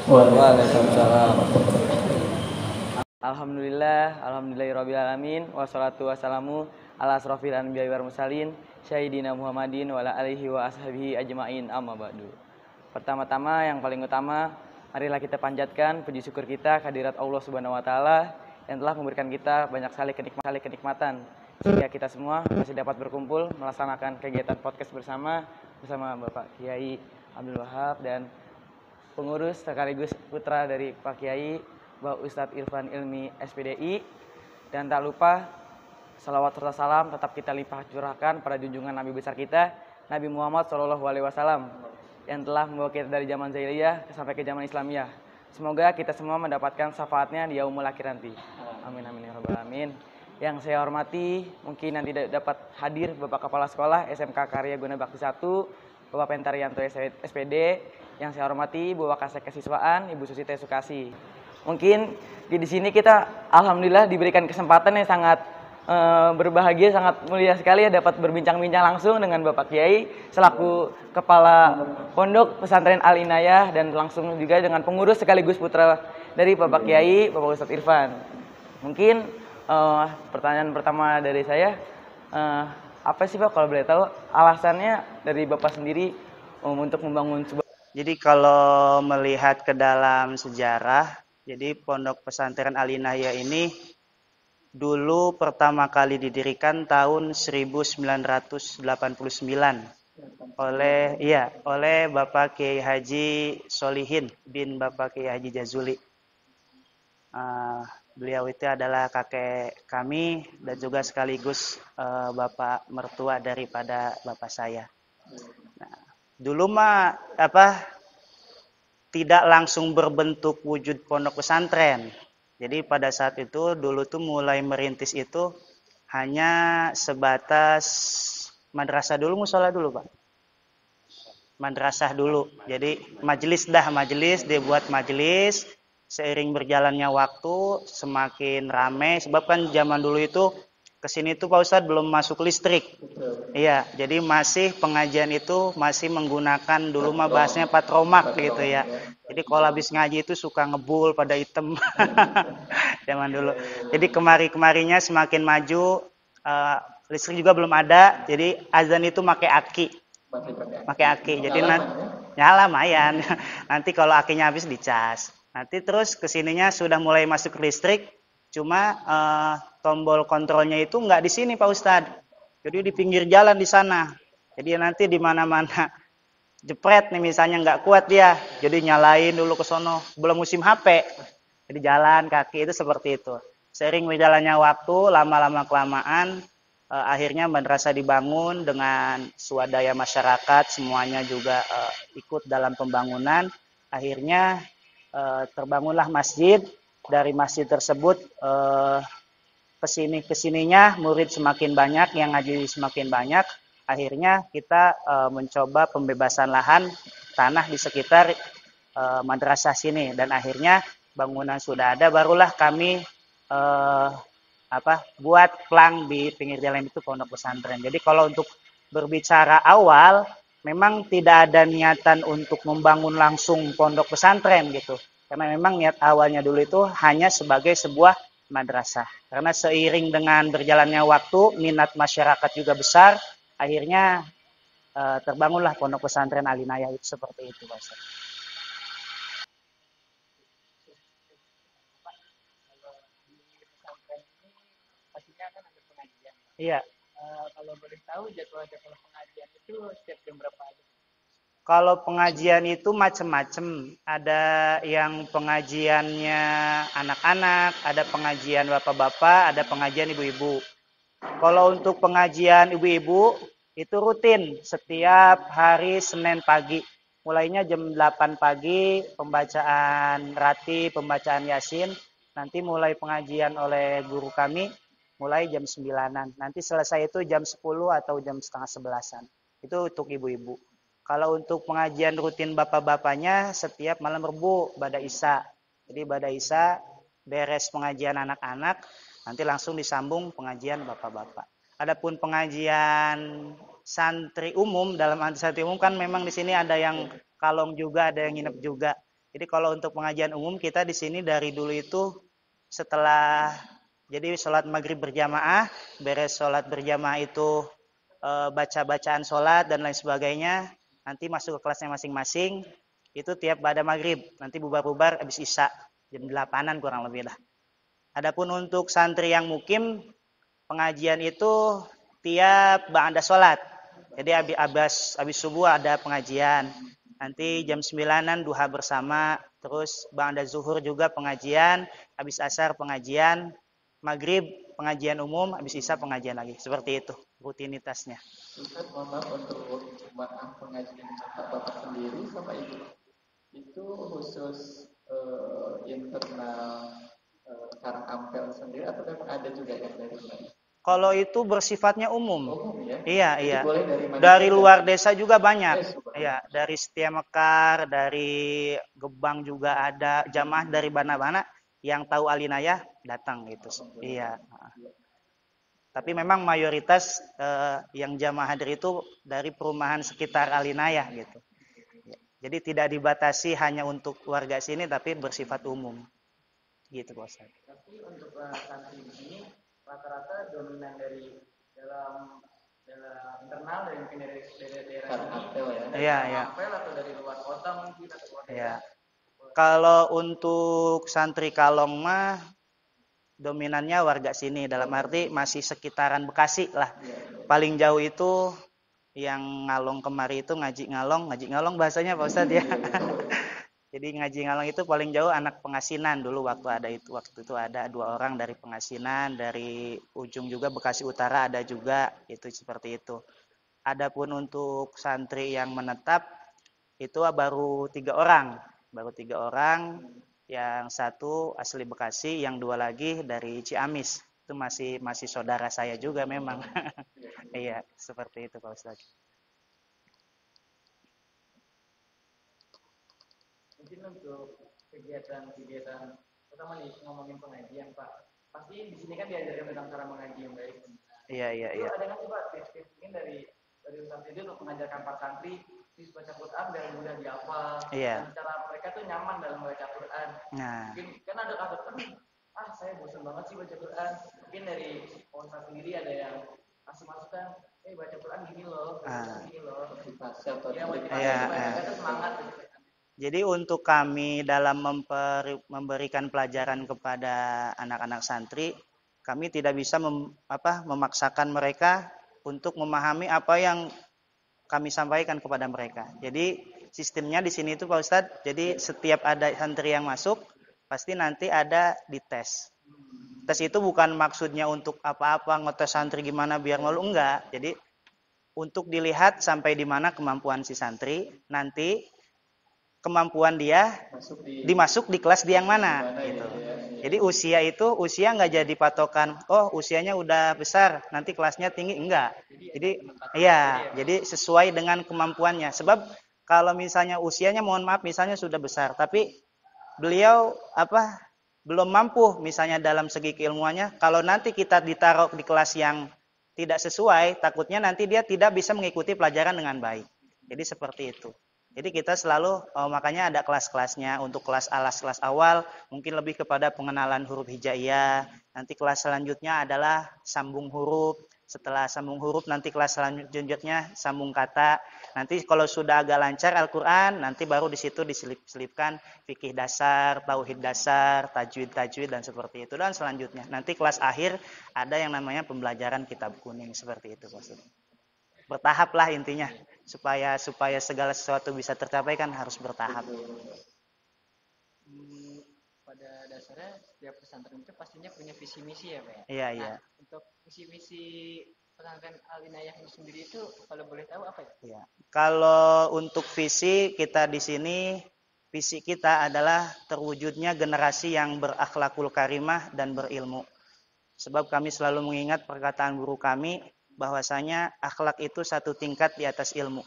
Waalaikumsalam. Alhamdulillahirrabbilalamin. Wassalatu wassalamu ala asrofil anbiya'i wal mursalin Sayyidina Muhammadin wa ala alihi wa ashabihi ajma'in, amma ba'du. Pertama-tama yang paling utama, marilah kita panjatkan puji syukur kita kehadirat Allah Subhanahu wa taala yang telah memberikan kita banyak sekali kenikmatan sehingga kita semua masih dapat berkumpul melaksanakan kegiatan podcast bersama Bapak Kiai Abdul Wahab dan pengurus sekaligus putra dari Pak Kiai Bapak Ustadz Irfan Ilmi SPDI. Dan tak lupa salawat serta salam tetap kita limpah curahkan pada junjungan Nabi besar kita Nabi Muhammad SAW yang telah membawa kita dari zaman jahiliyah sampai ke zaman Islamiyah. Semoga kita semua mendapatkan syafaatnya di yaumul akhir nanti. Amin amin ya rabbal alamin. Yang saya hormati, mungkin nanti dapat hadir Bapak Kepala Sekolah SMK Karya Guna Bakti 1, Bapak Pentarianto SPD. Yang saya hormati Bapak Kasek Kesiswaan, Ibu Susi Tesukasi. Mungkin di sini kita alhamdulillah diberikan kesempatan yang sangat berbahagia, sangat mulia sekali ya dapat berbincang-bincang langsung dengan Bapak Kiai selaku Kepala Pondok Pesantren Al Inayah dan langsung juga dengan pengurus sekaligus putra dari Bapak Kiai, Bapak Ustadz Irfan. Mungkin pertanyaan pertama dari saya, apa sih Pak kalau boleh tahu alasannya dari Bapak sendiri untuk membangun sebuah... Jadi kalau melihat ke dalam sejarah, jadi Pondok Pesantren Al Inayah ini dulu pertama kali didirikan tahun 1989 oleh Bapak Kiai Haji Solihin bin Bapak Kiai Haji Jazuli. Beliau itu adalah kakek kami dan juga sekaligus bapak mertua daripada bapak saya. Nah, dulu mah tidak langsung berbentuk wujud pondok pesantren. Jadi pada saat itu dulu tuh mulai merintis itu hanya sebatas madrasah dulu, musola dulu Pak. Madrasah dulu. Jadi majelis dibuat majelis. Seiring berjalannya waktu semakin ramai. Sebab kan zaman dulu itu kesini tuh Pak Ustadz belum masuk listrik. Iya, jadi masih pengajian itu masih menggunakan dulu mah bahasnya patromak gitu ya. Jadi kalau habis ngaji itu suka ngebul pada hitam. Zaman dulu. Jadi kemari-kemarinya semakin maju, listrik juga belum ada. Jadi azan itu pakai aki. Jadi nyala lumayan. Nanti kalau akinya habis dicas. Nanti terus kesininya sudah mulai masuk listrik. Cuma tombol kontrolnya itu nggak di sini Pak Ustadz. Jadi di pinggir jalan di sana. Jadi nanti di mana-mana jepret nih misalnya nggak kuat dia. Jadi nyalain dulu ke sono. Belum musim HP. Jadi jalan kaki itu seperti itu. Sering berjalannya waktu, lama-lama kelamaan, akhirnya madrasah dibangun dengan swadaya masyarakat. Semuanya juga ikut dalam pembangunan. Akhirnya terbangunlah masjid. Dari masjid tersebut kesininya murid semakin banyak, yang ngaji semakin banyak. Akhirnya kita mencoba pembebasan lahan tanah di sekitar madrasah sini dan akhirnya bangunan sudah ada, barulah kami buat plang di pinggir jalan itu pondok pesantren. Jadi kalau untuk berbicara awal memang tidak ada niatan untuk membangun langsung pondok pesantren gitu. Karena memang niat awalnya dulu itu hanya sebagai sebuah madrasah. Karena seiring dengan berjalannya waktu, minat masyarakat juga besar, akhirnya terbangunlah pondok pesantren Al Inayah itu seperti itu, Pak Ustaz. Pastinya kan ada pengajian. Iya. Kalau boleh tahu jadwal-jadwal pengajian itu setiap jam berapa aja? Kalau pengajian itu macam-macam. Ada yang pengajiannya anak-anak, ada pengajian bapak-bapak, ada pengajian ibu-ibu. Kalau untuk pengajian ibu-ibu itu rutin setiap hari Senin pagi. Mulainya jam 8 pagi, pembacaan rati, pembacaan Yasin. Nanti mulai pengajian oleh guru kami, mulai jam 9-an. Nanti selesai itu jam 10 atau jam setengah 11-an. Itu untuk ibu-ibu. Kalau untuk pengajian rutin bapak-bapaknya setiap malam Rebu, Bada Isya. Jadi Bada Isya beres pengajian anak-anak, nanti langsung disambung pengajian bapak-bapak. Adapun pengajian santri umum, dalam santri umum kan memang di sini ada yang kalong juga, ada yang nginep juga. Jadi kalau untuk pengajian umum kita di sini dari dulu itu setelah jadi sholat maghrib berjamaah, beres sholat berjamaah itu baca bacaan sholat dan lain sebagainya, nanti masuk ke kelasnya masing-masing. Itu tiap pada maghrib, nanti bubar-bubar habis isya jam 8-an kurang lebih lah. Adapun untuk santri yang mukim, pengajian itu tiap ba'da sholat. Jadi habis subuh ada pengajian. Nanti jam 9-an duha bersama, terus ba'da zuhur juga pengajian, habis asar pengajian, maghrib pengajian umum, habis isya pengajian lagi. Seperti itu rutinitasnya. Ustaz, mohon maaf untuk jemaah pengajian bapak sendiri sama ibu. Itu khusus internal Karangkampel sendiri atau memang ada juga yang dari luar? Kalau itu bersifatnya umum. Umum ya? Iya, Jadi iya. boleh Dari luar desa juga banyak. subhanallah. Iya, dari Setia Mekar, dari Gebang juga ada jamaah dari mana-mana yang tahu Alinayah datang gitu. Iya. Tapi memang mayoritas yang jamaah hadir itu dari perumahan sekitar Alinayah gitu. Jadi tidak dibatasi hanya untuk warga sini tapi bersifat umum. Gitu, Pak Ustaz. Tapi untuk santri di sini rata-rata dominan dari dalam internal dari mungkin dari daerah ini, Iya, iya. atau dari luar kota mungkin atau luar daerah. Ya. Kalau untuk santri Kalong mah dominannya warga sini, dalam arti masih sekitaran Bekasi lah. Paling jauh itu yang Ngalong kemari itu ngaji Ngalong bahasanya Pak Ustadz ya. Jadi ngaji Ngalong itu paling jauh anak Pengasinan dulu waktu itu ada 2 orang dari Pengasinan, dari ujung juga Bekasi Utara ada juga, itu seperti itu. Adapun untuk santri yang menetap itu baru 3 orang, yang 1 asli Bekasi, yang 2 lagi dari Ciamis. Itu masih saudara saya juga memang. Iya, seperti itu Pak Ustadz. Mungkin untuk kegiatan pertama nih ngomongin pengajian Pak. Pasti di sini kan diajarkan tentang cara mengaji yang baik. Iya. Ada nggak sih Pak tips-tips mungkin dari Ustaz itu untuk mengajarkan para santri tips baca Quran biar mudah dihafal. Iya. Dan cara mereka tuh nyaman dalam baca Quran. Nah. Mungkin kan ada kasus saya bosan banget sih baca Quran. Mungkin dari Ustaz sendiri ada yang kasih masukan, baca Quran gini loh, gini loh. Motivasi atau mereka tuh semangat gitu. Jadi untuk kami dalam memberikan pelajaran kepada anak-anak santri, kami tidak bisa memaksakan mereka untuk memahami apa yang kami sampaikan kepada mereka. Jadi sistemnya di sini itu Pak Ustadz, jadi setiap ada santri yang masuk, pasti nanti ada dites. Tes itu bukan maksudnya untuk apa-apa ngetes santri gimana biar malu, enggak. Jadi untuk dilihat sampai di mana kemampuan si santri, nanti kemampuan dia dimasuk di kelas dia yang mana gitu. Jadi usia nggak jadi patokan. Oh usianya udah besar, nanti kelasnya tinggi, enggak. Jadi sesuai dengan kemampuannya. Sebab kalau misalnya usianya mohon maaf misalnya sudah besar, tapi beliau belum mampu misalnya dalam segi keilmuannya. Kalau nanti kita ditaruh di kelas yang tidak sesuai, takutnya nanti dia tidak bisa mengikuti pelajaran dengan baik. Jadi seperti itu. Jadi kita selalu makanya ada kelas-kelasnya. Untuk kelas awal mungkin lebih kepada pengenalan huruf hijaiyah. Nanti kelas selanjutnya adalah sambung huruf. Setelah sambung huruf nanti kelas selanjutnya sambung kata. Nanti kalau sudah agak lancar Al-Qur'an, nanti baru di situ diselipkan fikih dasar, tauhid dasar, tajwid dan seperti itu. Dan selanjutnya nanti kelas akhir ada yang namanya pembelajaran kitab kuning, seperti itu maksudnya. Bertahap lah intinya. Supaya segala sesuatu bisa tercapai kan harus bertahap. Pada dasarnya setiap pesantren itu pastinya punya visi misi ya Pak. Iya. Untuk visi misi pesantren Alinayah itu sendiri itu kalau boleh tahu apa ya? Iya. Kalau untuk visi kita di sini, visi kita adalah terwujudnya generasi yang berakhlakul karimah dan berilmu. Sebab kami selalu mengingat perkataan guru kami, bahwasanya akhlak itu satu tingkat di atas ilmu.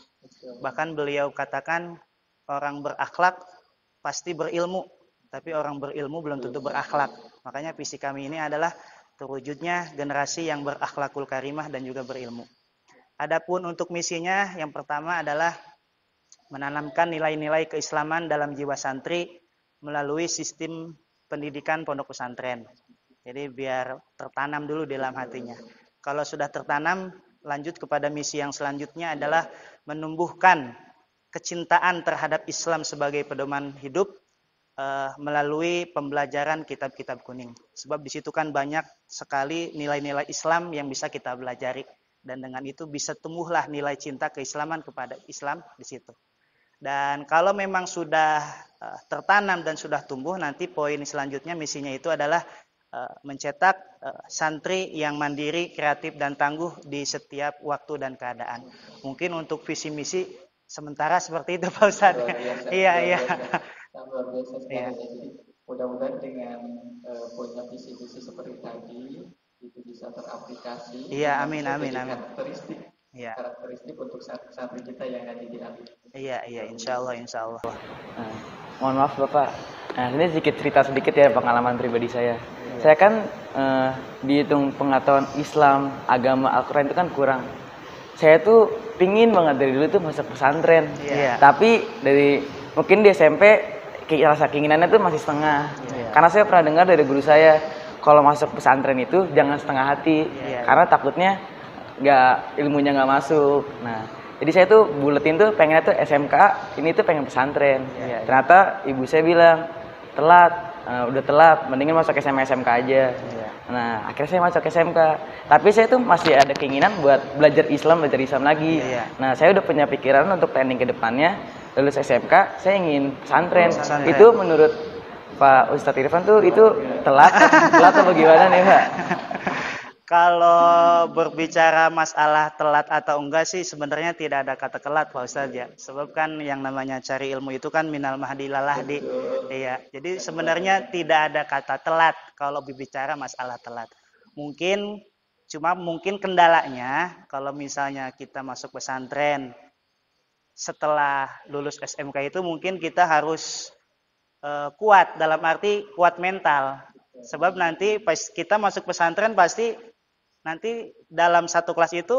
Bahkan beliau katakan orang berakhlak pasti berilmu, tapi orang berilmu belum tentu berakhlak. Makanya visi kami ini adalah terwujudnya generasi yang berakhlakul karimah dan juga berilmu. Adapun untuk misinya yang pertama adalah menanamkan nilai-nilai keislaman dalam jiwa santri melalui sistem pendidikan pondok pesantren. Jadi biar tertanam dulu di dalam hatinya. Kalau sudah tertanam, lanjut kepada misi yang selanjutnya adalah menumbuhkan kecintaan terhadap Islam sebagai pedoman hidup melalui pembelajaran kitab-kitab kuning. Sebab di situ kan banyak sekali nilai-nilai Islam yang bisa kita pelajari, dan dengan itu bisa tumbuhlah nilai cinta keislaman kepada Islam di situ. Dan kalau memang sudah tertanam dan sudah tumbuh, nanti poin selanjutnya misinya itu adalah mencetak santri yang mandiri, kreatif dan tangguh di setiap waktu dan keadaan. Mungkin untuk visi misi sementara seperti itu Pak Ustadz. Iya. Luar biasa sekali. Iya. Jadi mudah-mudahan dengan punya visi-visi seperti tadi itu bisa teraplikasi. Iya, amin. Karakteristik untuk santri kita yang ada di Alit. Iya, insya Allah. Nah, mohon maaf Bapak. Nah, ini cerita sedikit ya pengalaman pribadi saya. Saya kan dihitung pengetahuan Islam, agama, Al-Quran itu kan kurang. Saya tuh pingin banget dari dulu tuh masuk pesantren. Iya. Tapi dari mungkin di SMP rasa keinginannya tuh masih setengah. Iya. Karena saya pernah dengar dari guru saya, kalau masuk pesantren itu jangan setengah hati. Iya. Karena takutnya ilmunya nggak masuk. Nah, jadi saya tuh buletin tuh pengennya tuh SMK, ini tuh pengen pesantren. Iya. Ternyata ibu saya bilang udah telat, mendingan masuk SMA SMK aja. Iya. Nah, akhirnya saya masuk SMK. Tapi saya tuh masih ada keinginan buat belajar Islam lagi. Iya. Nah, saya udah punya pikiran untuk planning ke depannya, lulus SMK, saya ingin pesantren. Pesantren. Itu menurut Pak Ustadz Irfan tuh itu telat atau bagaimana nih Pak? Kalau berbicara masalah telat atau enggak sih sebenarnya tidak ada kata telat Pak Ustadz ya. Sebab kan yang namanya cari ilmu itu kan minal mahdi ilal lahdi. Iya. Jadi sebenarnya tidak ada kata telat kalau berbicara masalah telat. Mungkin kendalanya kalau misalnya kita masuk pesantren setelah lulus SMK itu mungkin kita harus kuat, dalam arti kuat mental. Sebab nanti pas kita masuk pesantren pasti nanti dalam satu kelas itu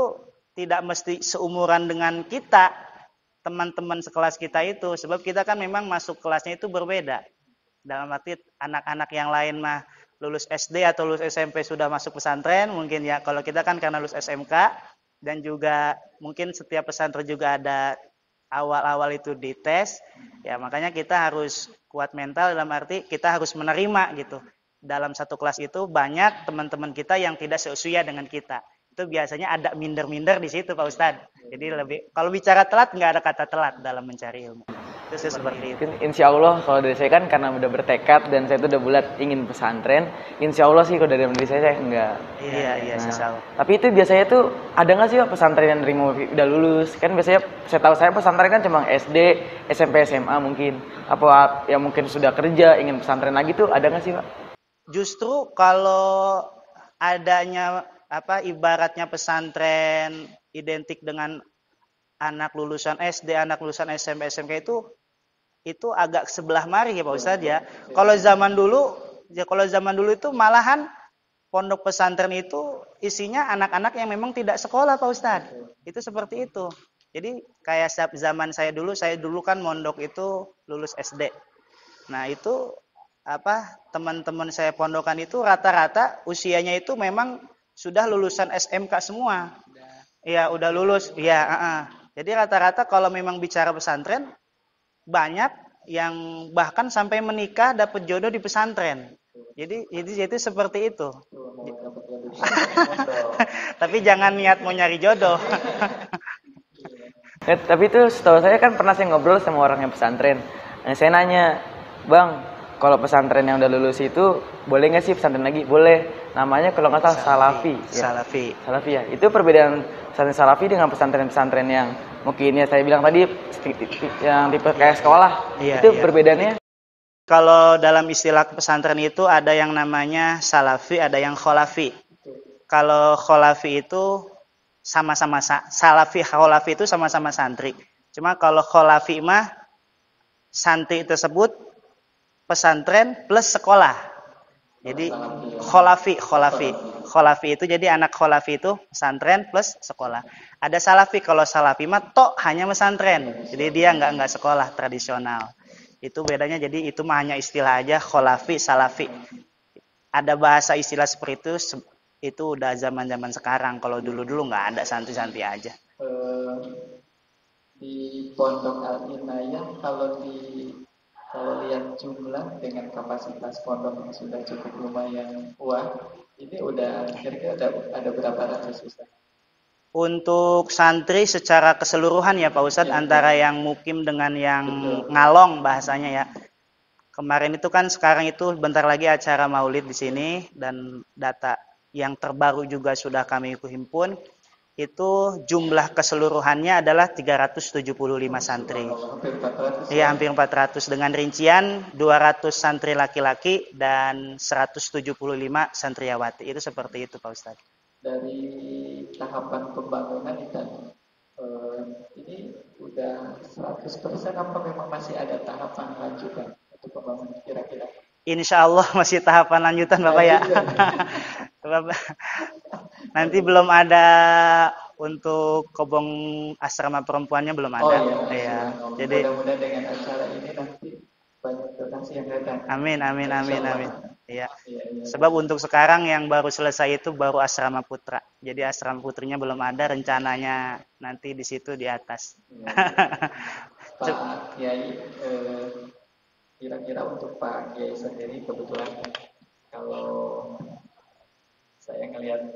tidak mesti seumuran dengan kita, teman-teman sekelas kita itu. Sebab kita kan memang masuk kelasnya itu berbeda. Dalam arti anak-anak yang lain mah lulus SD atau lulus SMP sudah masuk pesantren mungkin ya. Kalau kita kan karena lulus SMK dan juga mungkin setiap pesantren juga ada awal-awal itu dites. Ya makanya kita harus kuat mental, dalam arti kita harus menerima gitu. Dalam satu kelas itu banyak teman-teman kita yang tidak seusia dengan kita. Itu biasanya ada minder-minder di situ Pak Ustadz. Jadi kalau bicara telat nggak ada kata telat dalam mencari ilmu. Itu seperti itu. Insya Allah kalau dari saya kan karena udah bertekad dan saya tuh udah bulat ingin pesantren. Insya Allah sih kalau dari saya enggak. Iya, insya Allah. Tapi itu biasanya tuh ada nggak sih Pak pesantren yang nerima udah lulus? Kan biasanya saya pesantren kan cuma SD, SMP, SMA mungkin. Apa yang mungkin sudah kerja ingin pesantren lagi tuh ada nggak sih Pak? Justru kalau adanya ibaratnya pesantren identik dengan anak lulusan SD, anak lulusan SMP, SMK itu agak sebelah mari ya Pak Ustadz ya. Kalau zaman dulu itu malahan pondok pesantren itu isinya anak-anak yang memang tidak sekolah Pak Ustadz. Itu seperti itu. Jadi kayak zaman saya dulu kan mondok itu lulus SD. Nah, itu teman-teman saya pondokan itu rata-rata usianya itu memang sudah lulusan SMK semua. Iya, udah lulus. Iya, Jadi rata-rata kalau memang bicara pesantren banyak yang bahkan sampai menikah dapat jodoh di pesantren. Jadi seperti itu. Tapi jangan niat mau nyari jodoh. Tapi itu setahu saya kan pernah saya ngobrol sama orang yang pesantren. Nah, saya nanya, "Bang, kalau pesantren yang udah lulus itu boleh nggak sih pesantren lagi?" Boleh. Namanya kalau nggak salah Salafi. Salafi ya. Itu perbedaan pesantren Salafi dengan pesantren-pesantren yang mungkin ya saya bilang tadi yang tipe kayak sekolah. Itu perbedaannya. Kalau dalam istilah pesantren itu ada yang namanya Salafi, ada yang Kholafi. Kalau Kholafi itu sama-sama Salafi, Kholafi itu sama-sama santri. Cuma kalau Kholafi mah santri tersebut pesantren plus sekolah. Jadi Kholafi itu jadi anak Kholafi itu pesantren plus sekolah. Ada Salafi, kalau Salafi mah hanya pesantren. Jadi dia enggak sekolah tradisional. Itu bedanya, jadi itu mah hanya istilah aja, kholafi, salafi. Ada bahasa istilah seperti itu udah zaman-zaman sekarang. Kalau dulu-dulu nggak ada, santai-santai aja. Di Pondok Al-Inayah kalau lihat jumlah dengan kapasitas pondok yang sudah cukup lumayan kuat, ini udah kira-kira ada berapa ratus Ustaz? Untuk santri secara keseluruhan ya Pak Ustadz, Ya, antara yang mukim dengan yang ngalong bahasanya ya. Kemarin itu kan, sekarang itu bentar lagi acara maulid di sini, dan data yang terbaru juga sudah kami himpun. Itu jumlah keseluruhannya adalah 375 santri. Hampir 400. Iya, hampir 400 dengan rincian 200 santri laki-laki dan 175 santriawati. Itu seperti itu Pak Ustadz. Dari tahapan pembangunan ini udah 100% apa memang masih ada tahapan lanjutan untuk pembangunan kira-kira? Insya Allah masih tahapan lanjutan Bapak ya. Nanti belum ada untuk kobong asrama perempuannya, belum ada. Oh iya, Ya. Jadi mudah-mudahan dengan acara ini nanti banyak donasi yang datang. amin. Iya. Iya. Sebab untuk sekarang yang baru selesai itu baru asrama putra. Jadi asrama putrinya belum ada, rencananya nanti di situ di atas. Iya. Pak Kiai, kira-kira untuk Pak Kiai sendiri, kebetulan kalau saya ngelihat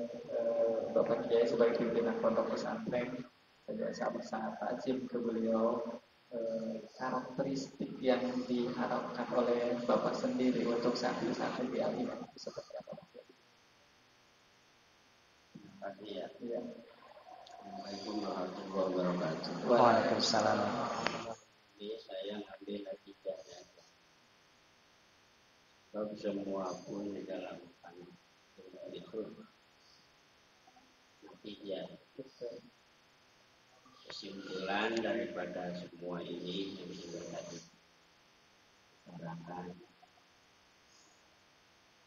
Bapak Kiai sebagai pimpinan pondok pesantren, saya sangat takjub ke beliau. Karakteristik yang diharapkan oleh Bapak sendiri untuk santri-santri di Al-Iman itu seperti apa? Ya. Iya. Assalamualaikum warahmatullahi wabarakatuh. Waalaikumsalam. Ini saya ngambil natijahnya. Sebab semua pun di dalam itu natijah. Kesimpulan daripada semua ini yang sudah tadi sarankan.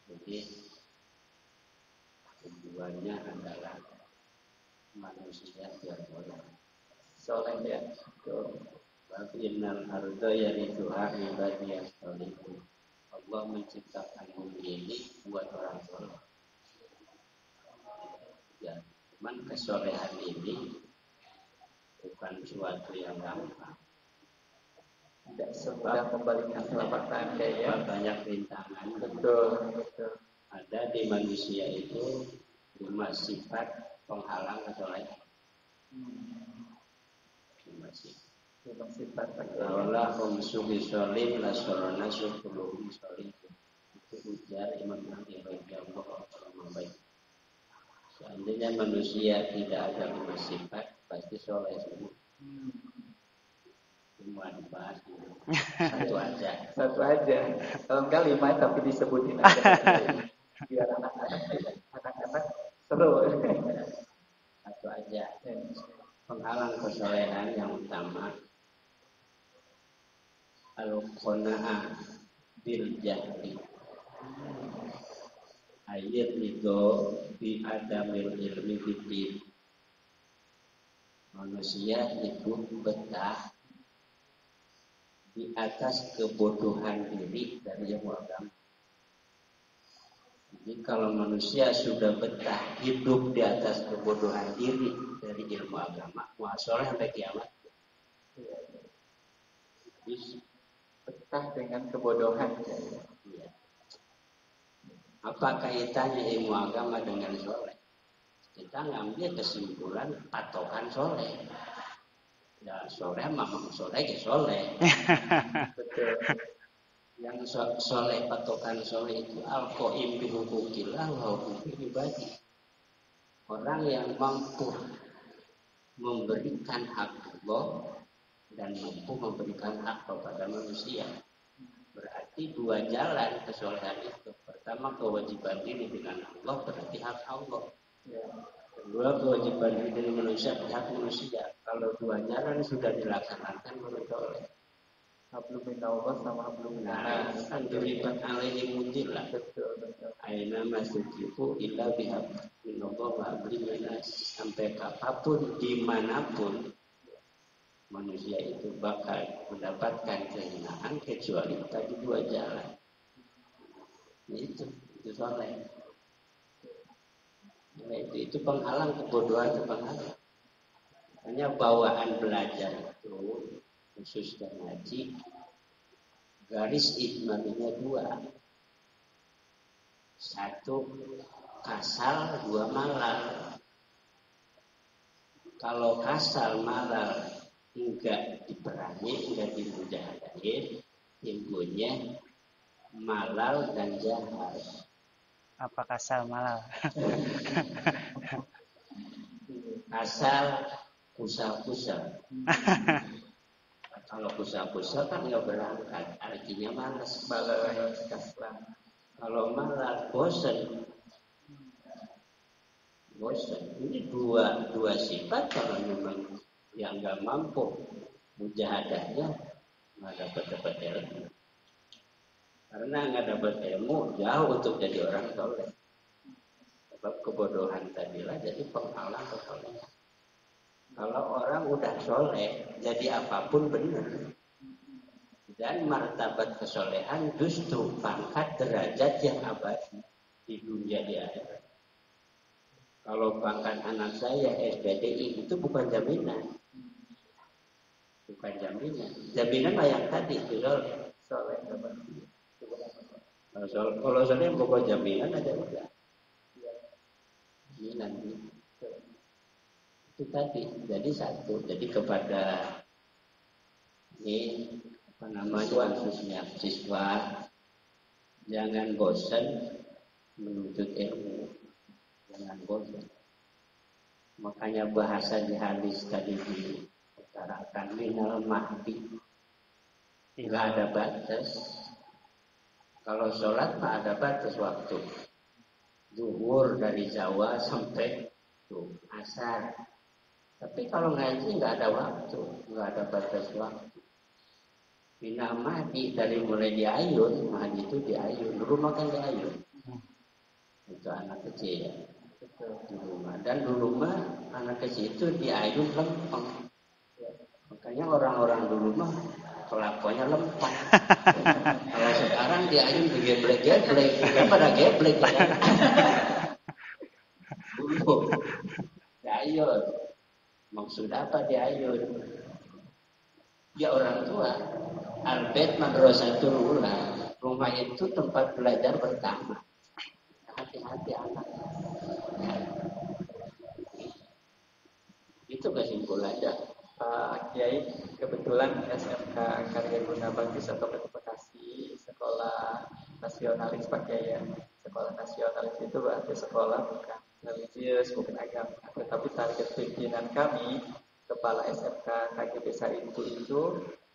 Jadi tujuannya adalah manusia yang Soleh ya. Innal arda yarithuha ibadiyas salihun. Allah menciptakan bumi ini buat orang soleh. Ya, cuman kesolehan ini bukan suatu yang gampang. Tidak semudah membalikan telapak tangan ya. Banyak rintangan. Betul. Ada di manusia itu 5 sifat penghalang kesolehan. 5 sifat. Allah humsuhi solim la sorona syukuluhum solim. Itu ujar Imam Nawawi rahimahullah baik. Seandainya manusia tidak ada 5 sifat, pasti soleh semua. Semua dibahas satu aja. Kalau enggak 5 tapi disebutin aja. Biar anak-anak seru. Satu aja. Penghalang kesolehan yang utama al-qanaah bil jahli. Ayat itu di adamil ilmi bidin. Manusia itu betah di atas kebodohan diri dari ilmu agama. Jadi kalau manusia sudah betah hidup di atas kebodohan diri dari ilmu agama, wah soleh sampai kiamat. Jadi betah dengan kebodohan. Ya. Apa kaitannya ilmu agama dengan soleh? Kita ngambil kesimpulan patokan soleh. Ya soleh memang soleh ya soleh. Betul. Yang soleh, patokan soleh itu al-qaim bi hukukillah wa hukuki ibadi. Orang yang mampu memberikan hak Allah dan mampu memberikan hak kepada manusia. Berarti 2 jalan kesolehan itu. Pertama, kewajiban diri dengan Allah berarti hak Allah. Kedua, kewajiban diri dengan manusia berarti hak manusia. Kalau 2 jalan sudah dilaksanakan baru soleh. Hablum minallah sama hablum minannas. Anduribat alaihi mudillah. Betul. Aina masjidiku illa bihab minallah wa hablum minannas. Sampai apapun, dimanapun, manusia itu bakal mendapatkan kehinaan kecuali tadi dua jalan. Itu soleh. Nah, itu penghalang kebodohan, itu penghalang. Hanya bawaan belajar itu khusus dan ngaji, garis ijmalinya dua. Satu kasal, dua malal. Kalau kasal malal enggak diperangi, enggak dimujahadain, timbulnya malal dan jahal. Apa kasal malal? Kasal kusal-kusal. Kalau kusal-kusal kan nggak berangkat, artinya malas. Kaslan. Kalau malal bosan. Ini dua sifat kalau memang yang nggak mampu mujahadahnya nggak dapat ilmu. Karena nggak dapat ilmu jauh untuk jadi orang soleh. Sebab kebodohan tadilah jadi penghalang kesolehan. Kalau orang udah soleh, jadi apapun benar. Dan martabat kesolehan justru pangkat derajat yang abadi di dunia di akhirat. Kalau pangkat anak saya SPDI itu bukan jaminan. Bukan jaminan. Jaminan mah yang tadi itu soleh. Kalau soleh bukan jaminan aja udah. Jaminan itu tadi. Jadi satu. Jadi kepada ini khususnya siswa, jangan bosan menuntut ilmu. Jangan bosan. Makanya bahasa di hadis tadi diutarakan minal mahdi, nggak ada batas. Kalau sholat mah ada batas waktu. Zuhur dari Jawa sampai asar. Tapi kalau ngaji nggak ada waktu, nggak ada batas waktu. Minal mahdi dari mulai di ayun, mahdi itu di ayun. Dulu makan di ayun. Itu anak kecil. Di rumah. Dan dulu mah anak kecil itu di ayun lempeng. Makanya orang-orang dulu mah kelakuannya lempeng. Kalau sekarang di ayun geblek-geblek, kan pada geblek ya. Dulu di ayun. Maksud apa di ayun? Ya orang tua. Albert Madrasatul Ula. Rumah itu tempat belajar pertama. Hati-hati anak. Itu kesimpulannya. Pak Kiai, kebetulan SMK Karya Guna Bagus atau Bekasi sekolah nasionalis Pak Kiai ya. Sekolah nasionalis itu berarti sekolah bukan religius, bukan agama. Tetapi target pimpinan kami, Kepala SMK KGB Saritu itu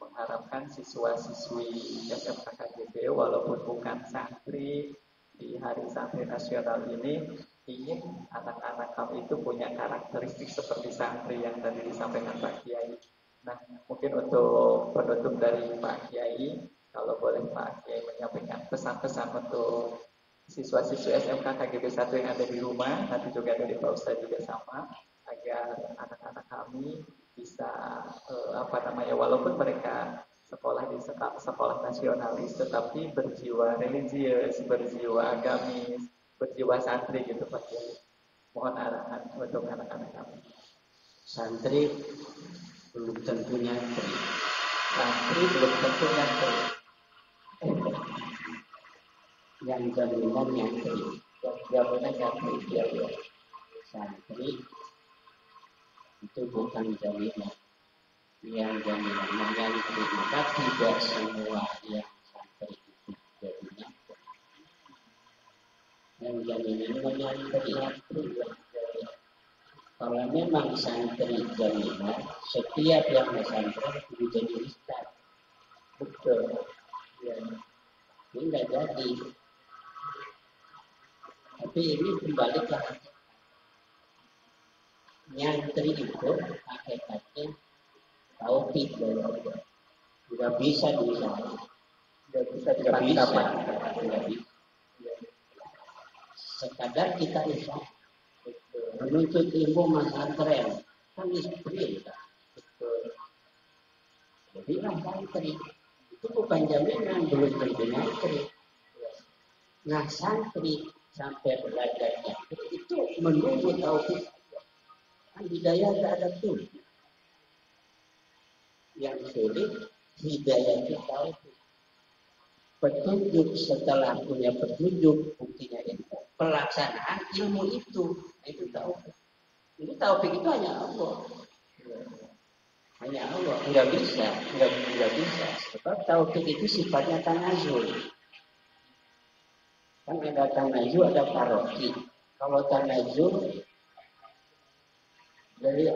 mengharapkan siswa-siswi SMK KGB walaupun bukan santri di Hari Santri Nasional ini ingin anak-anak kami itu punya karakteristik seperti santri yang tadi disampaikan Pak Kiai. Nah, mungkin untuk penutup dari Pak Kiai, kalau boleh Pak Kiai menyampaikan pesan-pesan untuk siswa-siswi SMK KGB 1 yang ada di rumah, nanti juga dari Pak Ustadz juga sama, agar anak-anak kami bisa walaupun mereka sekolah di sekolah nasionalis, tetapi berjiwa religius, berjiwa agamis, berjiwa santri gitu Pak Kiai. Mohon arahan untuk anak-anak kami. Santri belum tentu nyantri. Santri belum tentu nyantri. Yang jaminan nyantri. Yang jaminan nyantri dia ya. Santri itu bukan jaminan. Yang jaminan nyantri. Maka tidak semua yang santri itu jadi nyantri. Yang jaminan nyantri. Kalau memang santri jaminan, setiap yang pesantren itu jadi ustaz. Betul. Ya. Ini nggak jadi. Tapi ini kembali ke nyantri itu hakikatnya tauhid dari Allah. Nggak bisa diusahakan. Nggak bisa. Sekadar kita usaha. Menuntut ilmu pesantren kan istri kita. jadilah santri. Itu bukan jaminan, belum tentu nyantri. Nah santri sampai belajarnya itu menunggu taufik. Kan hidayah tidak ada tuh. Yang sulit hidayah itu taufik. Petunjuk setelah punya petunjuk, buktinya itu pelaksanaan ilmu itu taufik. Ini taufik itu hanya Allah. Hanya Allah, nggak bisa. Sebab taufik itu sifatnya tanazul. Kan ada tanazul, ada paroki. Kalau tanazul dari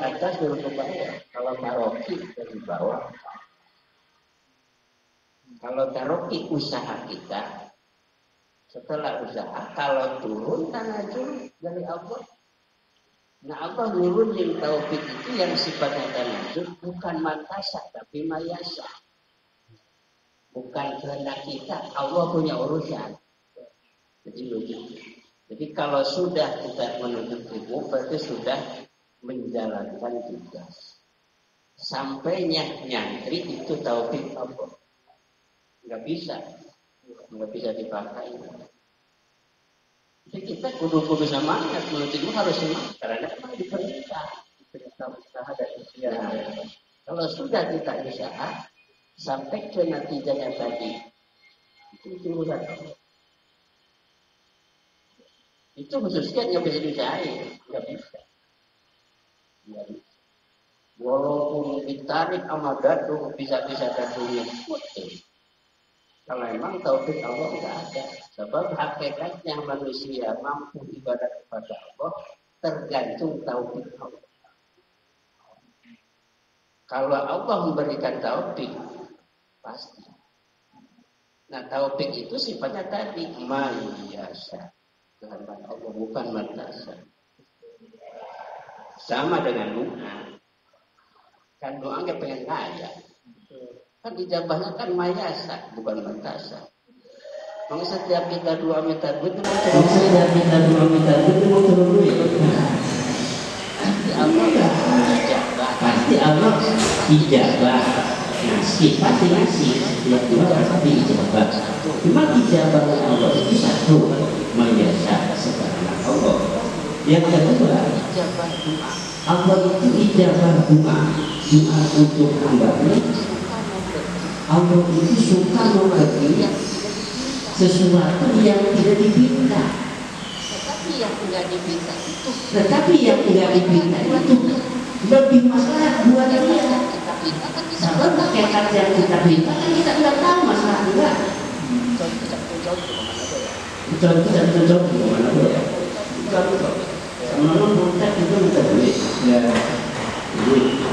atas turun ke bawah. Kalau paroki dari bawah. Kalau paroki usaha kita, setelah usaha, kalau turun tanazul dari Allah. Nah Allah nurunin taufik itu yang sifatnya tanazul, bukan mantasa tapi mayasa. Bukan kehendak kita, Allah punya urusan. Jadi begitu. Jadi kalau sudah kita menuntut ilmu, berarti sudah menjalankan tugas. Sampainya nyantri itu taufik Allah. Nggak bisa dipakai. Jadi kita kudu semangat, menuntut ilmu harus semangat karena memang diperintah usaha dan ikhtiar. Kalau sudah kita usaha sampai ke natijanya tadi, itu urusan Allah. Itu khususnya nggak bisa diusahain, nggak bisa. Walaupun ditarik sama gaduh, bisa-bisa gaduhnya putih. Kalau memang taufik Allah nggak ada. Sebab hakikatnya manusia mampu ibadah kepada Allah tergantung taufik Allah. Kalau Allah memberikan taufik, pasti. Nah taufik itu sifatnya tadi mayasa. Kehendak Allah bukan mantasa. Sama dengan doa. Kan doa nggak pengen kaya. Kan ijabahnya kan mayasa, bukan mantasa. Maka setiap kita doa minta duit, mau turun duit. Pasti Allah ijabah. Pasti ngasih. Setiap doa pasti ijabah. Cuma ijabah Allah itu satu, mayasa sekarang Allah. Yang kedua, ijabah doa. Allah itu ijabah doa untuk hamba-Nya. Allah itu suka memberi sesuatu yang tidak diminta. Tetapi yang tidak diminta itu lebih masalah buat dia. Sebab hakikat yang kita minta kan kita tidak tahu masalah juga. Contoh gimana tuh ya? Contoh. Menurut kontak itu minta duit. Ya. Duit.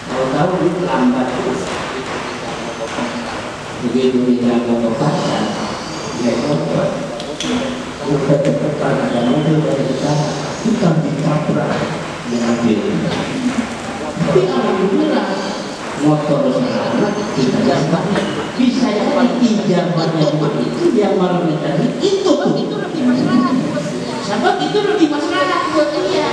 Tahu itu lambat. Begitu tidak mau pasar, ya kotor. Udah cepat ada mobil dari kita, kita ditabrak dengan diri. Tapi alhamdulillah motor selamat, kita dapat. Bisa yang ijabahnya itu yang malam tadi itu lebih masalah. Sebab itu lebih masalah buat dia.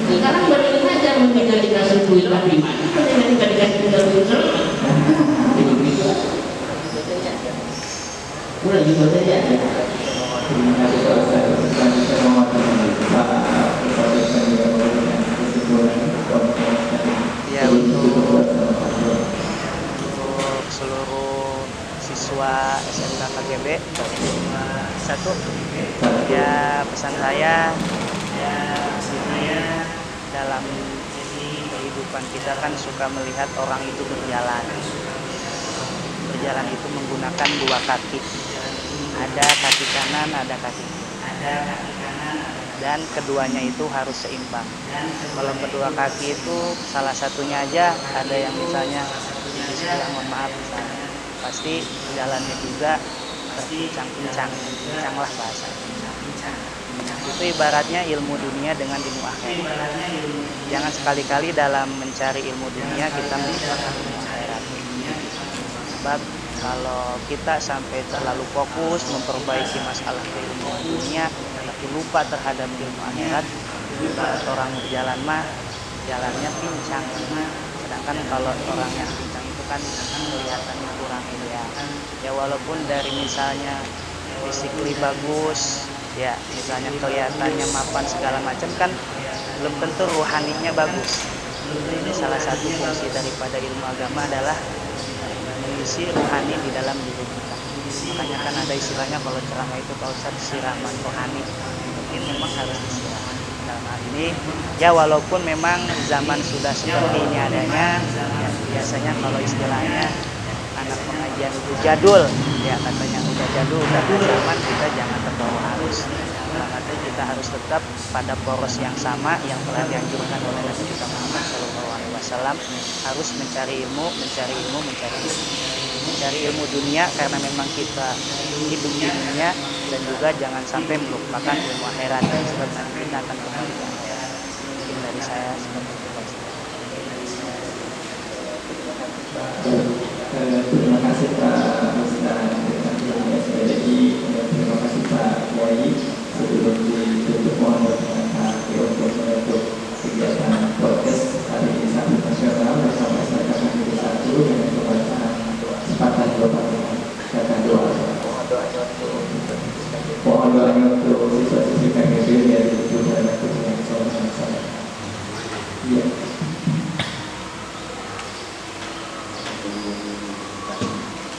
Sekarang bagaimana aja kita dikasih duit tapi mana? Bagaimana kita dikasih duit udah gitu saja. Terima kasih ya untuk seluruh siswa SMK KGB. Satu, ya pesan saya ya dalam kehidupan kita kan suka melihat orang itu berjalan itu menggunakan dua kaki, ada kaki kanan, ada kaki dan keduanya itu harus seimbang. Kalau kedua kaki itu salah satunya aja ada yang misalnya istilah mohon maaf misalnya, pasti jalannya juga pincang lah bahasa. Itu ibaratnya ilmu dunia dengan ilmu akhirat. Jangan sekali-kali dalam mencari ilmu dunia kita melupakan ilmu akhirat. Sebab kalau kita sampai terlalu fokus memperbaiki masalah keilmuan dunia tapi lupa terhadap ilmu akhirat, ibarat orang berjalan mah jalannya pincang, kan kalau orang yang pincang itu kan kelihatannya kurang ideal ya, walaupun dari misalnya physically bagus ya, misalnya kelihatannya mapan segala macam kan belum tentu rohaninya bagus. Ini salah satu fungsi daripada ilmu agama adalah mengisi rohani di dalam diri kita. Makanya kan ada istilahnya kalau ceramah itu Pak Ustadz siraman rohani, mungkin memang harus disiram. Dalam hal ini ya walaupun memang zaman sudah seperti ini adanya ya, biasanya kalau istilahnya anak pengajian itu jadul ya, katanya udah jadul udah zaman, kita jangan terbawa arus. Makanya kita harus tetap pada poros yang sama yang telah dianjurkan oleh Nabi kita Muhammad SAW, harus mencari ilmu, mencari ilmu dunia karena memang kita hidup di dunia, dan juga jangan sampai melupakan ilmu akhirat sebab nanti kita akan kembali ke akhirat. Mungkin dari saya seperti itu. Terima kasih Pak Ustaz SPDI, terima kasih Pak Kiai. Sebelum ditutup mohon berterima kasih untuk kegiatan podcast hari ini Sabtu Nasional bersama SMK Negeri 1 dengan pembacaan sepatah dua Fatihah kata doa. Mohon doanya untuk siswa-siswi KGB dari Tuhan dan Tuhan Salam. Iya.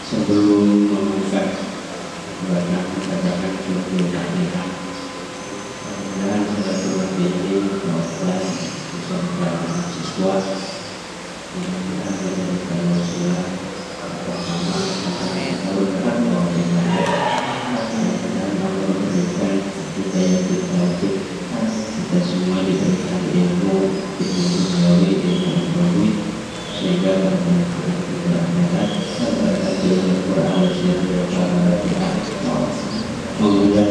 Sebelum membuka bacaan Fatihah, kemudian sudah ini program beserta siswa mudah-mudahan menjadi wasilah bersama dan mudah-mudahan Allah memberikan kita yang taufik, kita semua diberikan ilmu duniawi, ilmu agamawi, sehingga kita akhirat Al-Quran kemudian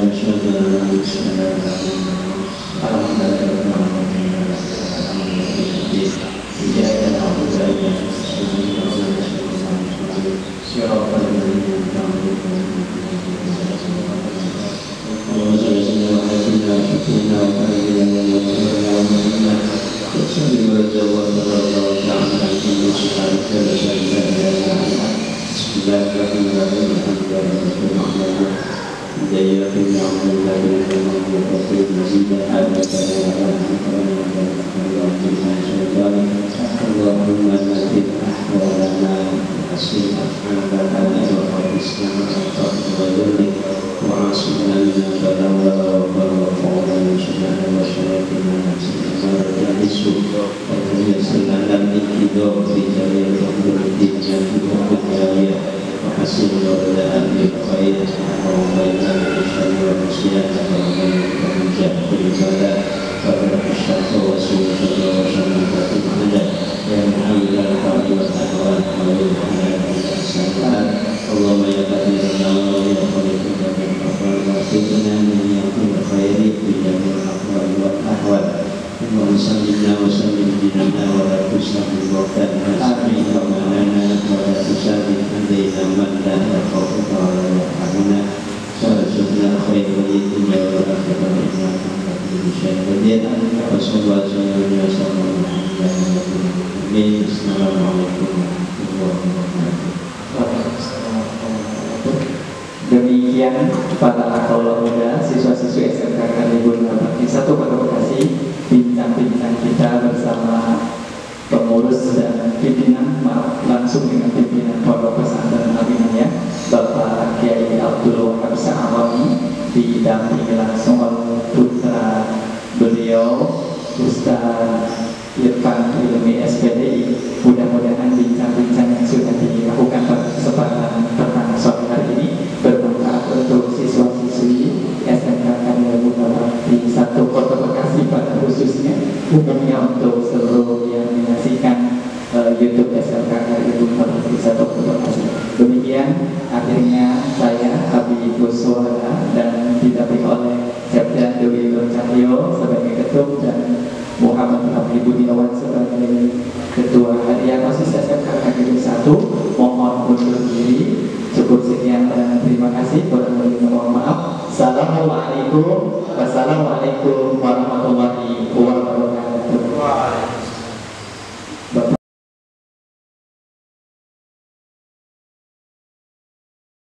demikian para akhlak muda siswa-siswi SMK Kalibun Bakti 1 Kota Bekasi, bincang-bincang kita bersama pengurus dan pimpinan, langsung dengan pimpinan Pondok Pesantren Al-Inayah Bapak Kiai Abdul Wahab Sa'awami, didampingi langsung oleh putra beliau Ustaz Irfan Ilmi SPDI. Mudah-mudahan bincang-bincang yang sudah dilakukan pada kesempatan petang sore hari ini bermanfaat untuk siswa-siswi SMK Karya Bunda Bakti 1 Kota Bekasi pada khususnya, umumnya untuk seluruh yang menyaksikan YouTube SMK Karya Bunda Bakti 1 Kota Bekasi. Demikian akhirnya saya Habib Buswara dan didampingi oleh Septian Dewi Nur Cahyo sebagai ketum dan Muhammad Rahmi Budiawan sebagai Ketua Harian OSIS SMK Karya 1 mohon undur diri. Cukup sekian dan terima kasih. Kurang lebih mohon maaf. Assalamualaikum warahmatullahi wabarakatuh.